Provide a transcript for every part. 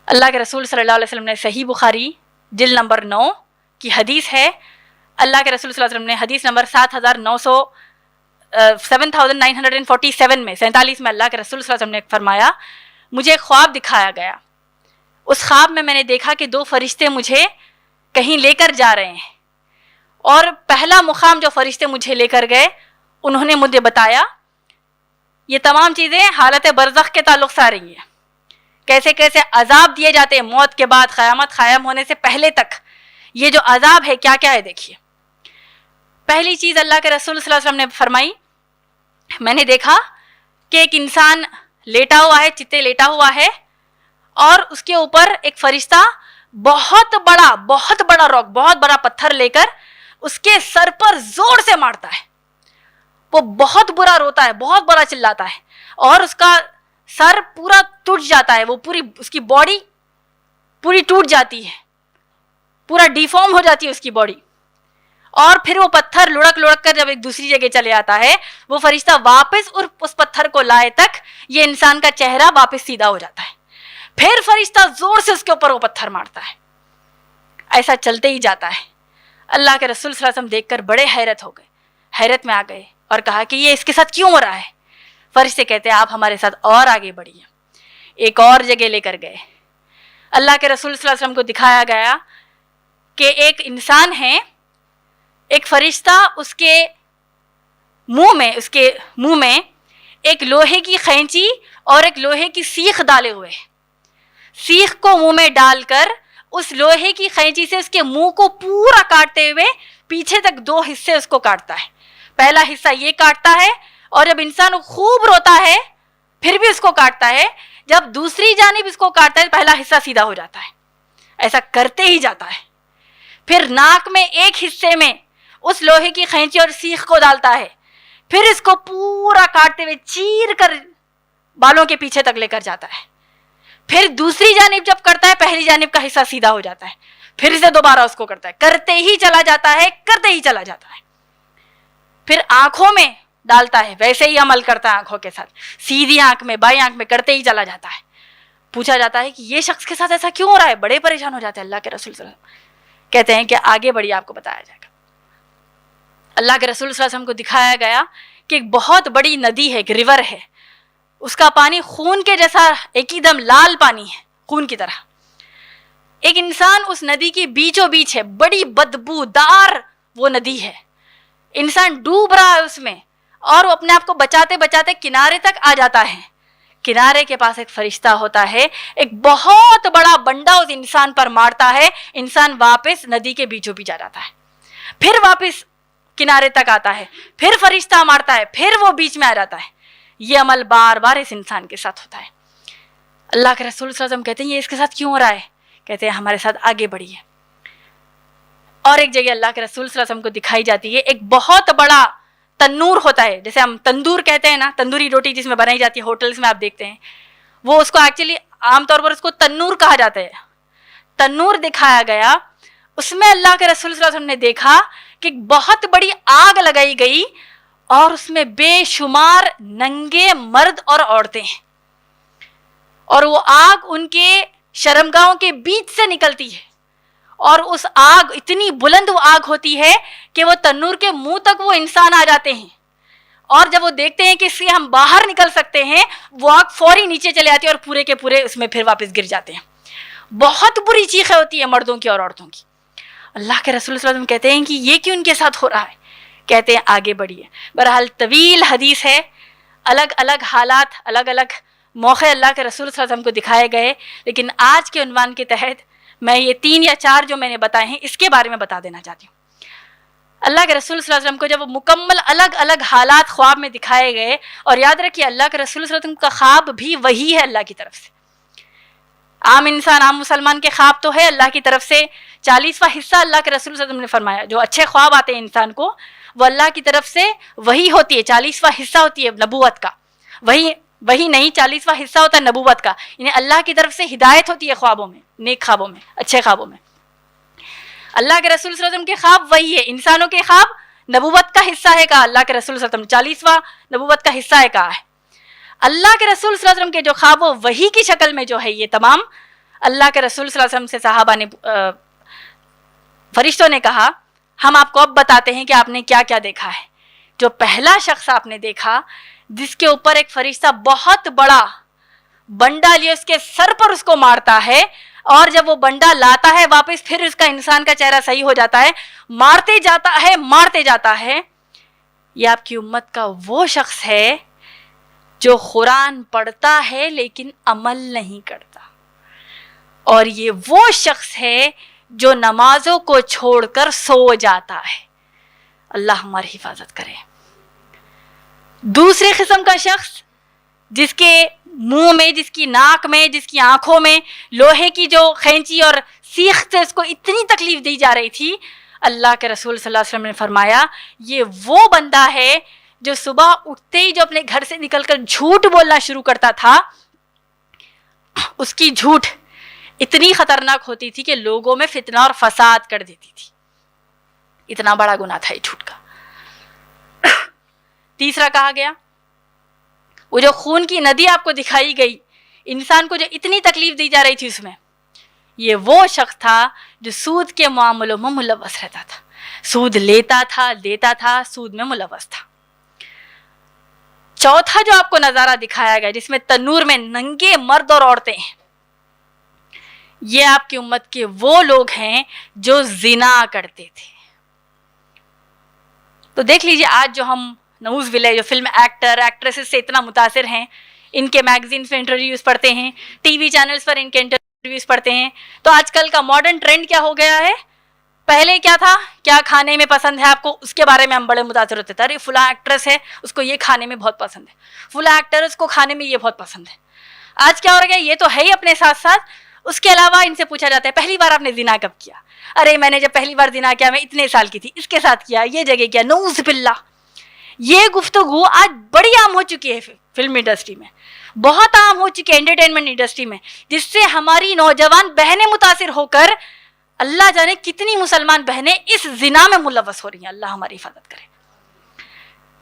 اللہ کے رسول صلی اللہ علیہ وسلم نے صحیح بخاری جلد نمبر 9 کی حدیث ہے، اللہ کے رسول صلی اللہ علیہ وسلم نے حدیث نمبر 7947 میں 47 میں اللہ کے رسول صلی اللہ علیہ وسلم نے فرمایا، مجھے ایک خواب دکھایا گیا، اس خواب میں نے دیکھا کہ 2 فرشتے مجھے کہیں لے کر جا رہے ہیں، اور پہلا مقام جو فرشتے مجھے لے کر گئے انہوں نے مجھے بتایا یہ تمام چیزیں حالت برزخ کے تعلق سے آ رہی ہیں، کیسے کیسے عذاب دیے جاتے ہیں موت کے بعد، قیامت قائم ہونے سے پہلے تک یہ جو عذاب ہے کیا کیا ہے۔ دیکھیے، پہلی چیز اللہ کے رسول صلی اللہ علیہ وسلم نے فرمائی، میں نے دیکھا کہ ایک انسان لیٹا ہوا ہے، چتے لیٹا ہوا ہے، اور اس کے اوپر ایک فرشتہ بہت بڑا راک، بہت بڑا پتھر لے کر اس کے سر پر زور سے مارتا ہے، وہ بہت برا روتا ہے، بہت بڑا چلاتا ہے، اور اس کا سر پورا ٹوٹ جاتا ہے، وہ پوری اس کی باڈی پوری ٹوٹ جاتی ہے، پورا ڈیفارم ہو جاتی ہے اس کی باڈی، اور پھر وہ پتھر لڑک کر جب ایک دوسری جگہ چلے آتا ہے، وہ فرشتہ واپس اس پتھر کو لائے تک یہ انسان کا چہرہ واپس سیدھا ہو جاتا ہے، پھر فرشتہ زور سے اس کے اوپر وہ پتھر مارتا ہے، ایسا چلتے ہی جاتا ہے۔ اللہ کے رسول صلی اللہ علیہ وسلم دیکھ کر بڑے حیرت میں آ گئے اور کہا کہ یہ اس کے ساتھ کیوں ہو رہا ہے؟ فرشتے کہتے ہیں آپ ہمارے ساتھ اور آگے بڑھیے، ایک اور جگہ لے کر گئے، اللہ کے رسول صلی اللہ علیہ وسلم کو دکھایا گیا کہ ایک انسان ہے، ایک فرشتہ اس کے منہ میں ایک لوہے کی خینچی اور ایک لوہے کی سیخ ڈالے ہوئے، سیخ کو منہ میں ڈال کر اس لوہے کی خینچی سے اس کے منہ کو پورا کاٹتے ہوئے پیچھے تک 2 حصے اس کو کاٹتا ہے، پہلا حصہ یہ کاٹتا ہے، اور جب انسان خوب روتا ہے پھر بھی اس کو کاٹتا ہے، جب دوسری جانب اس کو کاٹتا ہے پہلا حصہ سیدھا ہو جاتا ہے، ایسا کرتے ہی جاتا ہے، پھر ناک میں ایک حصے میں اس لوہے کی خینچی اور سیخ کو ڈالتا ہے، پھر اس کو پورا کاٹتے ہوئے چیر کر بالوں کے پیچھے تک لے کر جاتا ہے، پھر دوسری جانب جب کرتا ہے پہلی جانب کا حصہ سیدھا ہو جاتا ہے، پھر اسے دوبارہ اس کو کرتا ہے، کرتے ہی چلا جاتا ہے، پھر آنکھوں میں ڈالتا ہے، ویسے ہی عمل کرتا ہے آنکھوں کے ساتھ، سیدھی آنکھ میں بائیں آنکھ میں کرتے ہی چلا جاتا ہے۔ پوچھا جاتا ہے کہ یہ شخص کے ساتھ ایسا کیوں ہو رہا ہے؟ بڑے پریشان ہو جاتے ہیں، اللہ کے رسول صلی اللہ علیہ وسلم کہتے ہیں کہ آگے بڑھیے آپ کو بتایا جائے گا۔ اللہ کے رسول صلی اللہ علیہ وسلم کو دکھایا گیا کہ ایک بہت بڑی ندی ہے، ایک ریور ہے، اس کا پانی خون کے جیسا ایک ہی دم لال پانی ہے، خون کی طرح، ایک انسان اس ندی کی بیچوں بیچ ہے، بڑی بدبودار وہ ندی ہے، انسان ڈوب رہا ہے اس میں، اور وہ اپنے آپ کو بچاتے بچاتے کنارے تک آ جاتا ہے، کنارے کے پاس ایک فرشتہ ہوتا ہے، ایک بہت بڑا بنڈا اس انسان پر مارتا ہے، انسان واپس ندی کے بیچوں بیچ آ جاتا ہے، پھر واپس کنارے تک آتا ہے، پھر فرشتہ مارتا ہے، پھر وہ بیچ میں آ جاتا ہے، یہ عمل بار بار اس انسان کے ساتھ ہوتا ہے۔ اللہ کے رسول صلی اللہ علیہ وسلم کہتے ہیں یہ اس کے ساتھ کیوں ہو رہا ہے؟ کہتے ہیں ہمارے ساتھ آگے بڑھیے۔ اور ایک جگہ اللہ کے رسول صلی اللہ علیہ وسلم کو دکھائی جاتی ہے، ایک بہت بڑا تنور ہوتا ہے، جیسے ہم تندور کہتے ہیں نا، تندوری روٹی جس میں بنائی جاتی ہے ہوٹلز میں آپ دیکھتے ہیں، وہ اس کو ایکچولی عام طور پر اس کو تنور کہا جاتا ہے، تنور دکھایا گیا، اس میں اللہ کے رسول صلی اللہ علیہ وسلم نے دیکھا کہ ایک بہت بڑی آگ لگائی گئی، اور اس میں بے شمار ننگے مرد اور عورتیں ہیں، اور وہ آگ ان کے شرمگاہوں کے بیچ سے نکلتی ہے، اور اس آگ اتنی بلند وہ آگ ہوتی ہے کہ وہ تنور کے منہ تک وہ انسان آ جاتے ہیں، اور جب وہ دیکھتے ہیں کہ اس سے ہم باہر نکل سکتے ہیں، وہ آگ فوری نیچے چلے آتی ہے اور پورے کے پورے اس میں پھر واپس گر جاتے ہیں، بہت بری چیخیں ہوتی ہیں مردوں کی اور عورتوں کی۔ اللہ کے رسول صلی اللہ علیہ وسلم کہتے ہیں کہ یہ کیوں ان کے ساتھ ہو رہا ہے؟ کہتے ہیں آگے بڑھیے۔ بہرحال طویل حدیث ہے، الگ الگ حالات، الگ الگ موقع اللہ کے رسول صلی اللہ علیہ وسلم کو دکھائے گئے، لیکن آج کے عنوان کے تحت میں یہ 3 یا 4 جو میں نے بتائے ہیں اس کے بارے میں بتا دینا چاہتی ہوں۔ اللہ کے رسول صلی اللہ علیہ وسلم کو جب مکمل الگ الگ حالات خواب میں دکھائے گئے، اور یاد رکھیے اللہ کے رسول صلی اللہ علیہ وسلم کا خواب بھی وہی ہے اللہ کی طرف سے، عام انسان عام مسلمان کے خواب تو ہے اللہ کی طرف سے، 40واں حصہ اللہ کے رسول صلی اللہ علیہ وسلم نے فرمایا جو اچھے خواب آتے ہیں انسان کو وہ اللہ کی طرف سے وہی ہوتی ہے، 40واں حصہ ہوتی ہے نبوت کا، وہی نہیں 40واں حصہ ہوتا ہے نبوت کا، یعنی اللہ کی طرف سے ہدایت ہوتی ہے خوابوں میں، نیک خوابوں میں، اچھے خوابوں میں۔ اللہ کے رسول صلی اللہ علیہ وسلم کے خواب وہی ہے، انسانوں کے خواب نبوت کا حصہ ہے کہا اللہ کے رسول صلی اللہ علیہ وسلم، 40واں نبوت کا حصہ ہے کہا ہے۔ اللہ کے رسول صلی اللہ علیہ وسلم کے جو خواب وہ وحی کی شکل میں جو ہے یہ تمام اللہ کے رسول صلی اللہ علیہ وسلم سے صحابہ نے فرشتوں نے کہا ہم آپ کو اب بتاتے ہیں کہ آپ نے کیا کیا دیکھا ہے. جو پہلا شخص آپ نے دیکھا جس کے اوپر ایک فرشتہ بہت بڑا بنڈا لیے اس کے سر پر اس کو مارتا ہے, اور جب وہ بنڈا لاتا ہے واپس پھر اس کا انسان کا چہرہ صحیح ہو جاتا ہے, مارتے جاتا ہے. یہ آپ کی امت کا وہ شخص ہے جو قرآن پڑھتا ہے لیکن عمل نہیں کرتا, اور یہ وہ شخص ہے جو نمازوں کو چھوڑ کر سو جاتا ہے. اللہ ہماری حفاظت کرے. دوسری قسم کا شخص جس کے منہ میں, جس کی ناک میں, جس کی آنکھوں میں لوہے کی جو کھینچی اور سیخ سے اس کو اتنی تکلیف دی جا رہی تھی, اللہ کے رسول صلی اللہ علیہ وسلم نے فرمایا یہ وہ بندہ ہے جو صبح اٹھتے ہی جو اپنے گھر سے نکل کر جھوٹ بولنا شروع کرتا تھا, اس کی جھوٹ اتنی خطرناک ہوتی تھی کہ لوگوں میں فتنہ اور فساد کر دیتی تھی. اتنا بڑا گناہ تھا یہ جھوٹ کا. تیسرا کہا گیا وہ جو خون کی ندی آپ کو دکھائی گئی, انسان کو جو اتنی تکلیف دی جا رہی تھی اس میں, یہ وہ شخص تھا جو سود کے معاملوں میں ملوث رہتا تھا, سود لیتا تھا, دیتا تھا, سود میں ملوث تھا. چوتھا جو آپ کو نظارہ دکھایا گیا جس میں تنور میں ننگے مرد اور عورتیں ہیں, یہ آپ کی امت کے وہ لوگ ہیں جو زنا کرتے تھے. تو دیکھ لیجئے آج جو ہم نعوذ باللہ جو فلم ایکٹر ایکٹریسز سے اتنا متاثر ہیں, ان کے میگزینز میں انٹرویوز پڑھتے ہیں, ٹی وی چینلز پر ان کے انٹرویوز پڑھتے ہیں, تو آج کل کا ماڈرن ٹرینڈ کیا ہو گیا ہے, پہلے کیا تھا, کیا کھانے میں پسند ہے آپ کو, اس کے بارے میں ہم بڑے متاثر ہوتے تھے, ارے فلاں ایکٹریس ہے اس کو یہ کھانے میں بہت پسند ہے, فلاں ایکٹر اس کو کھانے میں یہ بہت پسند ہے. آج کیا ہو گیا, یہ تو ہے ہی اپنے ساتھ ساتھ اس کے علاوہ ان سے پوچھا جاتا ہے پہلی بار آپ نے زنا کب کیا, ارے میں نے جب پہلی بار زنا کیا میں اتنے سال کی تھی, اس کے ساتھ کیا, یہ جگہ کیا, نعوذ باللہ. یہ گفتگو آج بڑی عام ہو چکی ہے فلم انڈسٹری میں, بہت عام ہو چکی ہے انٹرٹینمنٹ انڈسٹری میں, جس سے ہماری نوجوان بہنیں متاثر ہو کر اللہ جانے کتنی مسلمان بہنیں اس زنا میں ملوث ہو رہی ہیں. اللہ ہماری حفاظت کرے.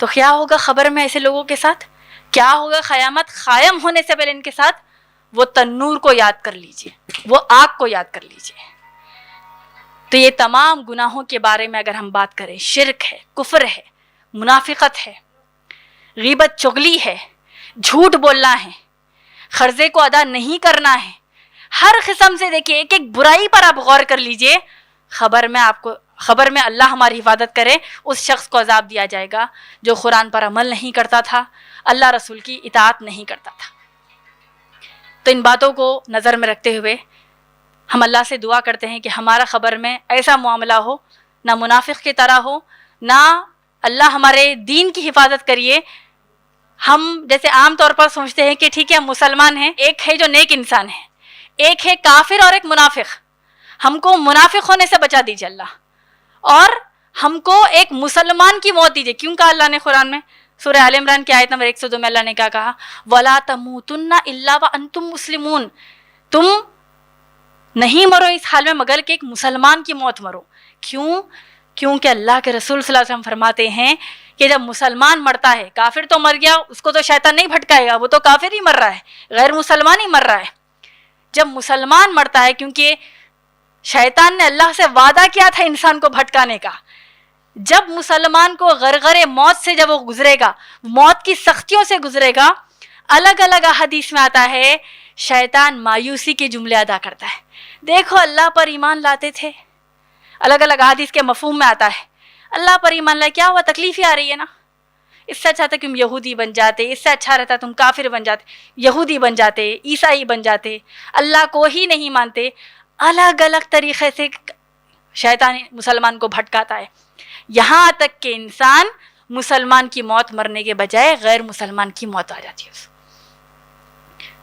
تو کیا ہوگا خبر میں ایسے لوگوں کے ساتھ, کیا ہوگا قیامت قائم ہونے سے پہلے ان کے ساتھ, وہ تنور کو یاد کر لیجئے, وہ آگ کو یاد کر لیجئے. تو یہ تمام گناہوں کے بارے میں اگر ہم بات کریں, شرک ہے, کفر ہے, منافقت ہے, غیبت چغلی ہے, جھوٹ بولنا ہے, قرضے کو ادا نہیں کرنا ہے, ہر قسم سے دیکھیے ایک ایک برائی پر آپ غور کر لیجئے. خبر میں اللہ ہماری حفاظت کرے اس شخص کو عذاب دیا جائے گا جو قرآن پر عمل نہیں کرتا تھا, اللہ رسول کی اطاعت نہیں کرتا تھا. تو ان باتوں کو نظر میں رکھتے ہوئے ہم اللہ سے دعا کرتے ہیں کہ ہمارا خبر میں ایسا معاملہ ہو, نہ منافق کی طرح ہو, نہ اللہ ہمارے دین کی حفاظت کریے. ہم جیسے عام طور پر سوچتے ہیں کہ ٹھیک ہے ہم مسلمان ہیں, ایک ہے جو نیک انسان ہے, ایک ہے کافر اور ایک منافق, ہم کو منافق ہونے سے بچا دیجیے اللہ, اور ہم کو ایک مسلمان کی موت دیجیے. کیوں کہا اللہ نے قرآن میں سورہ آل عمران کی آیت نمبر 102 میں اللہ نے کیا کہا, وَلَا تَمُوتُنَّ إِلَّا وَأَنْتُمْ مُسْلِمُونَ, تم نہیں مرو اس حال میں مگر کہ ایک مسلمان کی موت مرو. کیوں؟ کیونکہ اللہ کے رسول صلی اللہ علیہ وسلم فرماتے ہیں کہ جب مسلمان مرتا ہے, کافر تو مر گیا, اس کو تو شیطان نہیں بھٹکائے گا, وہ تو کافر ہی مر رہا ہے, غیر مسلمان ہی مر رہا ہے. جب مسلمان مرتا ہے, کیونکہ شیطان نے اللہ سے وعدہ کیا تھا انسان کو بھٹکانے کا, جب مسلمان کو غرغرے موت سے جب وہ گزرے گا, موت کی سختیوں سے گزرے گا, الگ الگ احادیث میں آتا ہے شیطان مایوسی کے جملے ادا کرتا ہے. دیکھو اللہ پر ایمان لاتے تھے, الگ الگ احادیث کے مفہوم میں آتا ہے اللہ پر ایمان لائے, کیا ہوا, تکلیف ہی آ رہی ہے نا, اس سے اچھا تھا کہ تم یہودی بن جاتے, اس سے اچھا رہتا تم کافر بن جاتے, یہودی بن جاتے, عیسائی بن جاتے, اللہ کو ہی نہیں مانتے. الگ الگ طریقے سے شیطان مسلمان کو بھٹکاتا ہے, یہاں تک کہ انسان مسلمان کی موت مرنے کے بجائے غیر مسلمان کی موت آ جاتی ہے.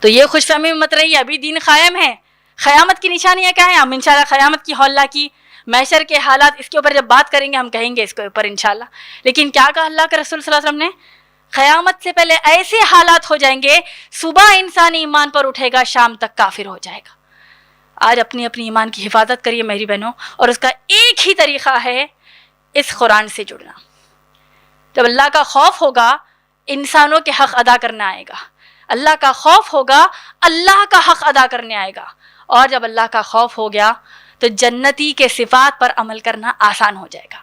تو یہ خوش فہمی میں مت رہیے, ابھی دین قائم ہے. قیامت کی نشانیاں کیا ہیں, ہم انشاءاللہ قیامت کی ہولہ کی, محشر کے حالات, اس کے اوپر جب بات کریں گے ہم کہیں گے اس کے اوپر انشاءاللہ. لیکن کیا کہا اللہ کے رسول صلی اللہ علیہ وسلم نے, قیامت سے پہلے ایسے حالات ہو جائیں گے, صبح انسان ایمان پر اٹھے گا, شام تک کافر ہو جائے گا. آج اپنی ایمان کی حفاظت کریے میری بہنوں, اور اس کا ایک ہی طریقہ ہے اس قرآن سے جڑنا. جب اللہ کا خوف ہوگا, انسانوں کے حق ادا کرنا آئے گا, اللہ کا خوف ہوگا، اللہ کا حق ادا کرنے آئے گا، اور جب اللہ کا خوف ہو گیا تو جنتی کے صفات پر عمل کرنا آسان ہو جائے گا.